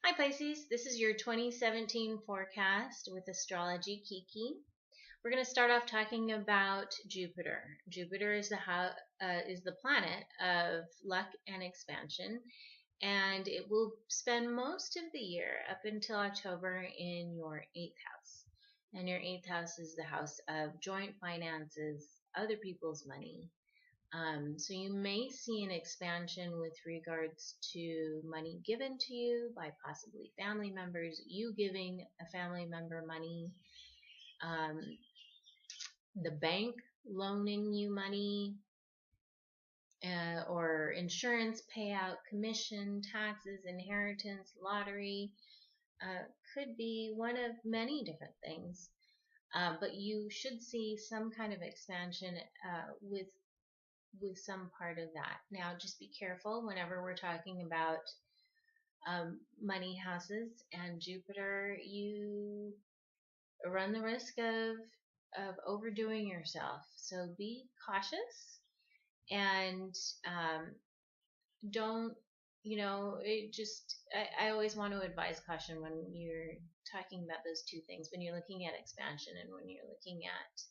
Hi Pisces, this is your 2017 forecast with astrologykiki. We're going to start off talking about Jupiter. Jupiter is the planet of luck and expansion, and it will spend most of the year up until October in your 8th house. And your 8th house is the house of joint finances, other people's money. So you may see an expansion with regards to money given to you by possibly family members, you giving a family member money, the bank loaning you money, or insurance payout, commission, taxes, inheritance, lottery, could be one of many different things. But you should see some kind of expansion with some part of that. Now, just be careful whenever we're talking about money houses and Jupiter, you run the risk of overdoing yourself. So be cautious and don't, I always want to advise caution when you're talking about those two things, when you're looking at expansion and when you're looking at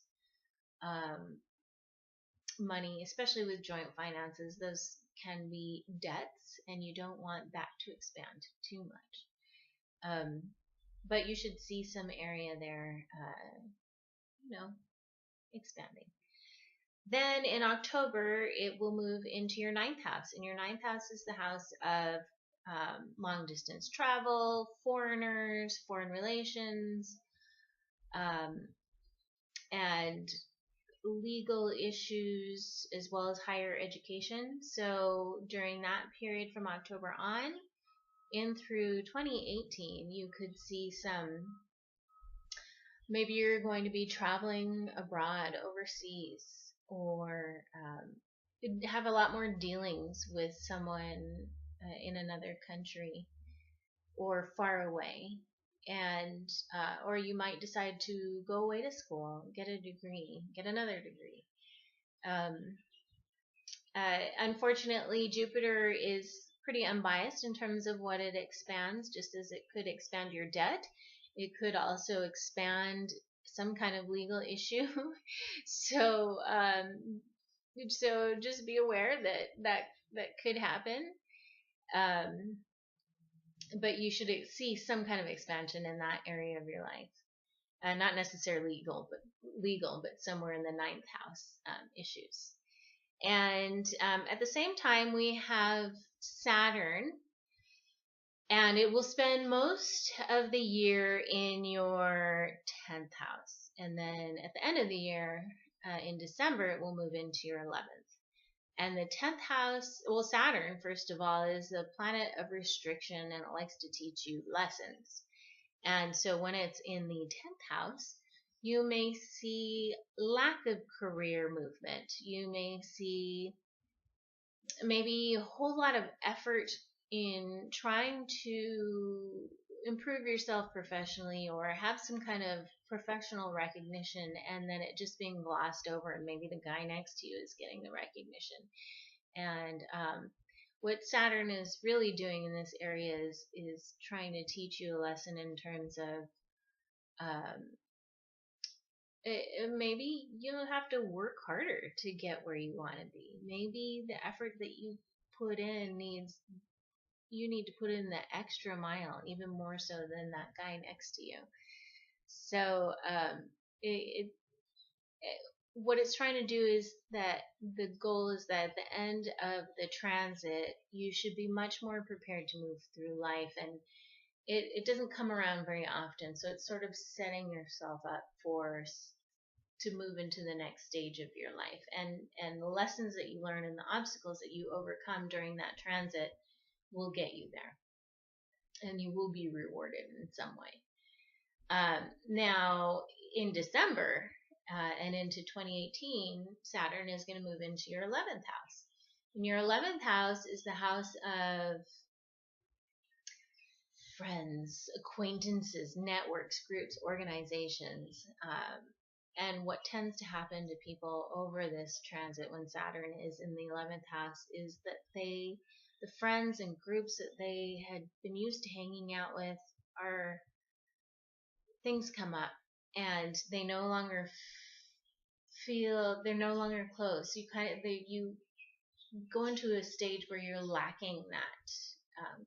money, especially with joint finances. Those can be debts, and you don't want that to expand too much. But you should see some area there, expanding. Then in October, it will move into your 9th house, and your 9th house is the house of long distance travel, foreigners, foreign relations, and legal issues, as well as higher education. So during that period from October on in through 2018, you could see maybe you're going to be traveling abroad, overseas, or have a lot more dealings with someone in another country or far away. And or you might decide to go away to school, get a degree, get another degree. Unfortunately, Jupiter is pretty unbiased in terms of what it expands. Just as it could expand your debt, it could also expand some kind of legal issue. So just be aware that could happen. But you should see some kind of expansion in that area of your life. Not necessarily legal, but somewhere in the 9th house issues. And at the same time, we have Saturn, and it will spend most of the year in your 10th house. And then at the end of the year, in December, it will move into your 11th. And the 10th house, well, Saturn, first of all, is the planet of restriction, and it likes to teach you lessons. And so when it's in the 10th house, you may see lack of career movement. You may see maybe a whole lot of effort in trying to improve yourself professionally or have some kind of professional recognition, and then it just being glossed over, and maybe the guy next to you is getting the recognition. And what Saturn is really doing in this area is trying to teach you a lesson in terms of maybe you'll have to work harder to get where you want to be. Maybe the effort that you put in you need to put in the extra mile, even more so than that guy next to you. So what it's trying to do is that the goal is that at the end of the transit, you should be much more prepared to move through life, and it doesn't come around very often. So it's sort of setting yourself up to move into the next stage of your life, and the lessons that you learn and the obstacles that you overcome during that transit will get you there, and you will be rewarded in some way. Now in December and into 2018, Saturn is going to move into your 11th house, and your 11th house is the house of friends, acquaintances, networks, groups, organizations. And what tends to happen to people over this transit when Saturn is in the 11th house is that they the friends and groups that they had been used to hanging out with are things come up and they no longer feel they're no longer close. You go into a stage where you're lacking that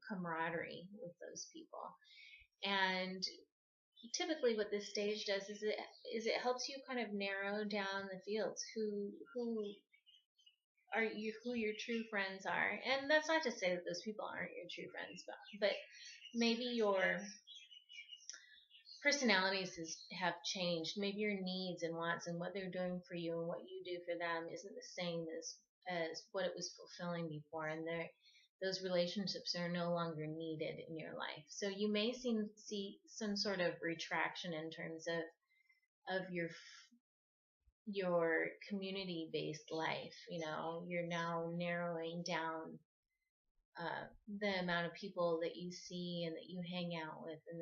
camaraderie with those people. And typically what this stage does is it helps you kind of narrow down the fields who are you who your true friends are. And that's not to say that those people aren't your true friends, but maybe your personalities have changed. Maybe your needs and wants and what they're doing for you and what you do for them isn't the same as what it was fulfilling before, and those relationships are no longer needed in your life. So you may see some sort of retraction in terms of your community based life. You're now narrowing down the amount of people that you see and that you hang out with and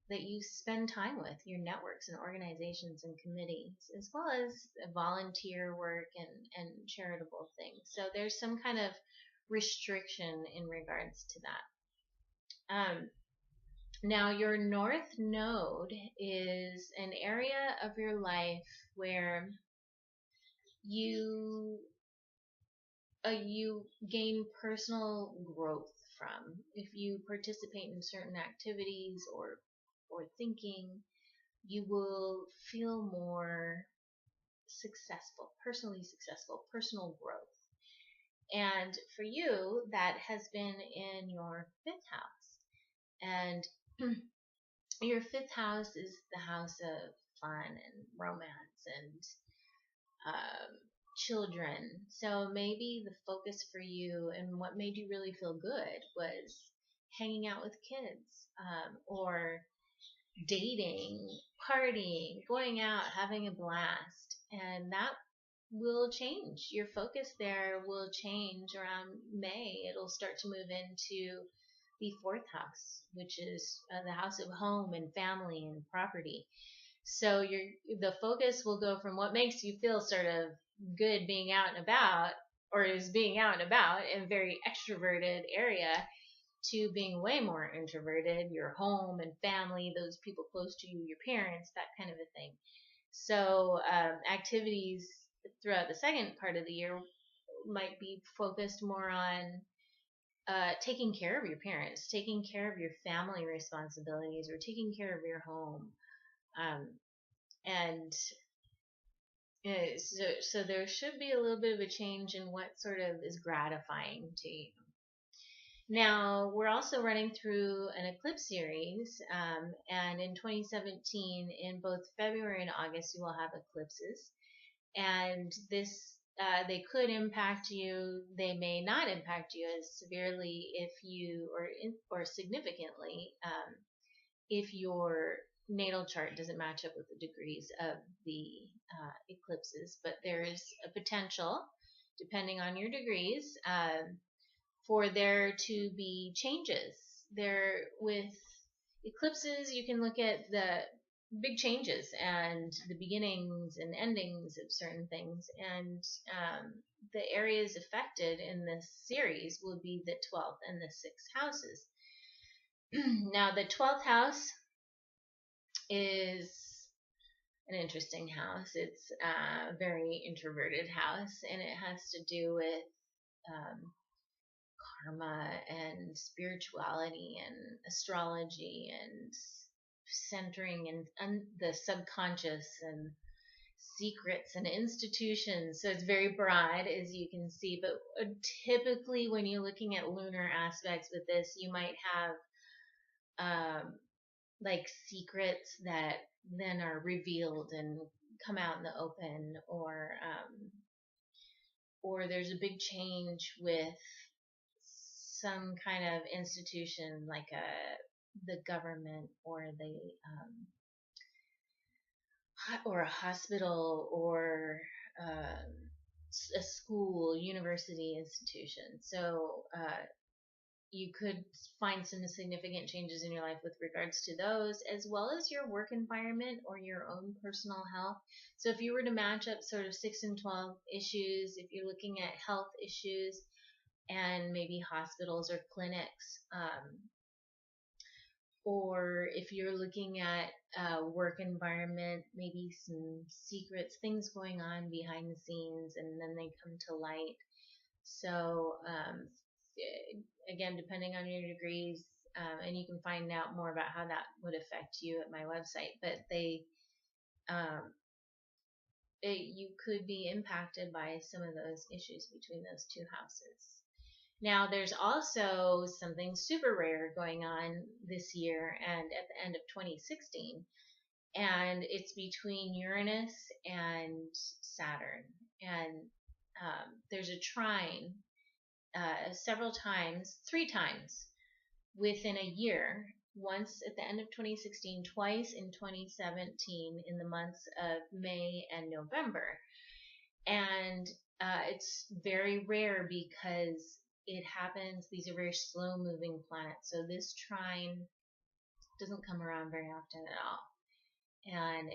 that you spend time with, your networks and organizations and committees, as well as volunteer work and charitable things. So there's some kind of restriction in regards to that. Now, your North Node is an area of your life where you gain personal growth from. If you participate in certain activities or thinking, you will feel more personally successful, personal growth. And for you, that has been in your 5th house. And your 5th house is the house of fun and romance and children. So maybe the focus for you and what made you really feel good was hanging out with kids, or dating, partying, going out, having a blast. And that will change. Your focus there will change around May. It'll start to move into the 4th house, which is the house of home and family and property. So the focus will go from what makes you feel sort of good being out and about, or is being out and about in a very extroverted area, to being way more introverted, your home and family, those people close to you, your parents, that kind of a thing. So activities throughout the second part of the year might be focused more on taking care of your parents, taking care of your family responsibilities, or taking care of your home. And so there should be a little bit of a change in what sort of is gratifying to you. Now, we're also running through an eclipse series, and in 2017, in both February and August, you will have eclipses. And they could impact you. They may not impact you as severely or significantly if your natal chart doesn't match up with the degrees of the eclipses. But there is a potential, depending on your degrees, for there to be changes. There, with eclipses, you can look at the big changes and the beginnings and endings of certain things. And the areas affected in this series will be the 12th and the 6th houses. Now, the 12th house is an interesting house. It's a very introverted house, and it has to do with karma and spirituality and astrology and centering and the subconscious and secrets and institutions. So it's very broad, as you can see, but typically when you're looking at lunar aspects with this, you might have like secrets that then are revealed and come out in the open, or there's a big change with some kind of institution like the government or a hospital or a school, university institution. So you could find some significant changes in your life with regards to those, as well as your work environment or your own personal health. So if you were to match up sort of 6 and 12 issues, if you're looking at health issues and maybe hospitals or clinics, or if you're looking at work environment, maybe some secrets, things going on behind the scenes, and then they come to light. So again, depending on your degrees, and you can find out more about how that would affect you at my website, but you could be impacted by some of those issues between those two houses. Now, there's also something super rare going on this year and at the end of 2016, and it's between Uranus and Saturn. And there's a trine several times, 3 times within a year. Once at the end of 2016, twice in 2017 in the months of May and November. And it's very rare because it happens, these are very slow moving planets. So this trine doesn't come around very often at all. And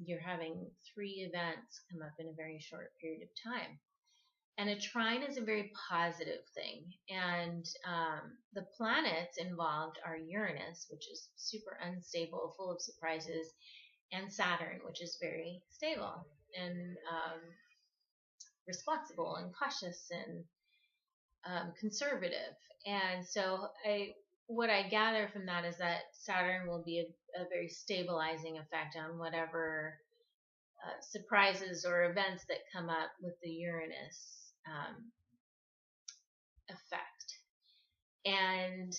you're having 3 events come up in a very short period of time. And a trine is a very positive thing. And the planets involved are Uranus, which is super unstable, full of surprises, and Saturn, which is very stable and responsible and cautious and conservative. And so what I gather from that is that Saturn will be a very stabilizing effect on whatever surprises or events that come up with the Uranus effect. And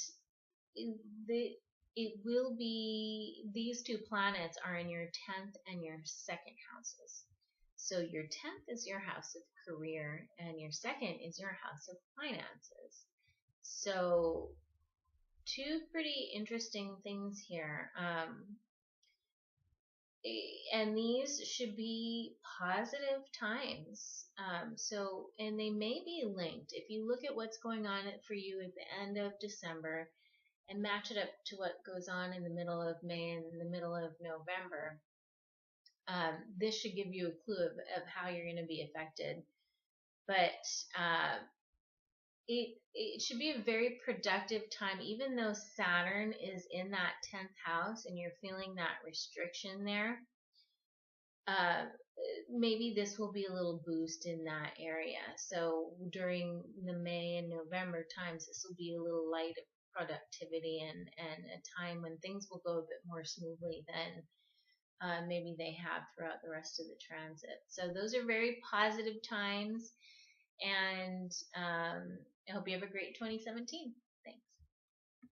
it will be, these 2 planets are in your 10th and your 2nd houses. So your 10th is your house of career and your 2nd is your house of finances. So 2 pretty interesting things here. And these should be positive times. And they may be linked. If you look at what's going on for you at the end of December and match it up to what goes on in the middle of May and the middle of November, this should give you a clue of how you're going to be affected. But it should be a very productive time, even though Saturn is in that 10th house and you're feeling that restriction there. Maybe this will be a little boost in that area. So during the May and November times, this will be a little light of productivity and a time when things will go a bit more smoothly than maybe they have throughout the rest of the transit. So those are very positive times, and I hope you have a great 2017.